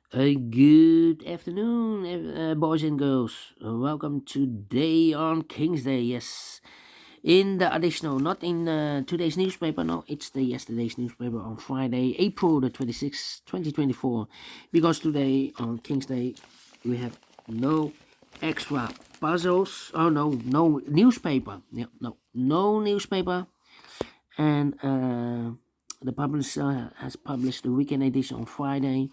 Good afternoon, boys and girls. Welcome today on King's Day. Yes, in the additional, not in today's newspaper. No, it's the yesterday's newspaper on Friday, April the 26th, 2024. Because today on King's Day, we have no extra puzzles. Oh no, no newspaper. Yeah, no newspaper. And the publisher has published the weekend edition on Friday.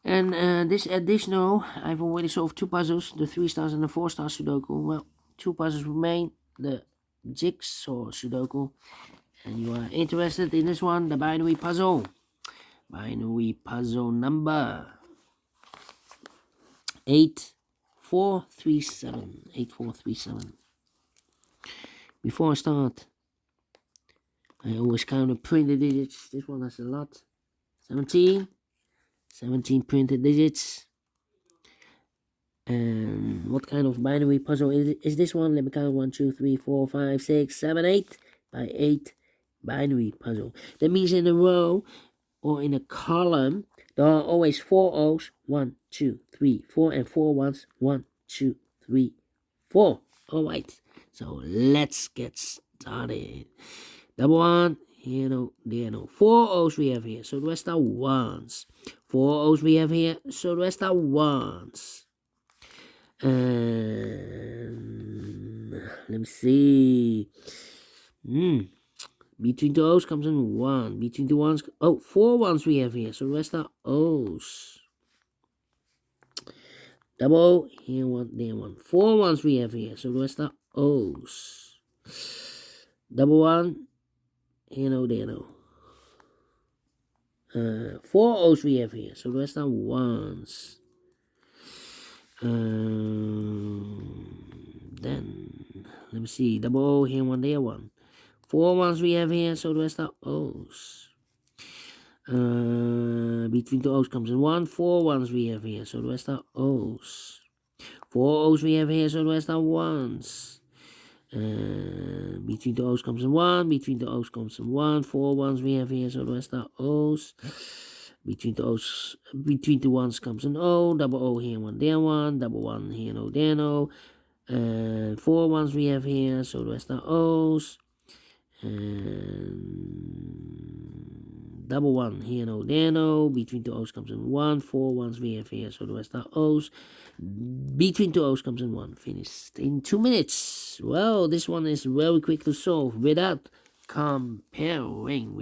And this additional, I've already solved two puzzles, the 3 stars and the 4 star Sudoku. Well, two puzzles remain, the jigsaw Sudoku. And you are interested in this one, the binary puzzle. Binary puzzle number 8437. 8437. Before I start, I always count the printed digits. This one has a lot. 17 printed digits. And what kind of binary puzzle is this one? Let me count 1, 2, 3, 4, 5, 6, 7, 8 by 8 binary puzzle. That means in a row or in a column, there are always 4 O's, 1, 2, 3, 4, and 4 ones, 1, 2, 3, 4. Alright, so let's get started. Double one, here no, there no. 4 O's we have here, so the rest are ones. 4 O's we have here, so the rest are ones. Let me see. Between the O's comes in 1. Between the ones, 4 ones we have here, so the rest are O's. Double O, here one, there one. 4 ones we have here, so the rest are O's. Double one, here no, there no. 4 O's we have here, so the rest are ones. Then let me see, double O here one, there one. 4 ones we have here, so the rest are O's. Between the O's comes in 1. 4 ones we have here, so the rest are O's. 4 O's we have here, so the rest are ones. Between the O's comes in 1. Between the O's comes in 1. 4 ones we have here, so the rest are O's. Between the ones comes an O. Double O here, one there one. Double one here, no there no. 4 ones we have here, so the rest are O's. And double one here, no there no. Between the O's comes in 1. 4 ones we have here, so the rest are O's. Between the O's comes in 1. Finished in 2 minutes. Well, this one is very quick to solve without comparing.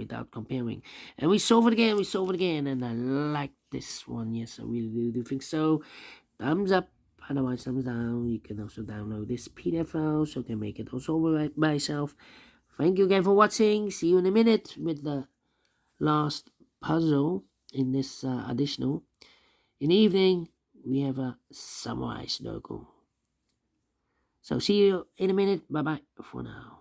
And we solve it again, and I like this one. Yes, I really do think so. Thumbs up, otherwise thumbs down. You can also download this PDF file, so you can make it also by yourself. Thank you again for watching. See you in a minute with the last puzzle in this additional. In the evening, we have a Samurai Sudoku. So see you in a minute. Bye bye for now.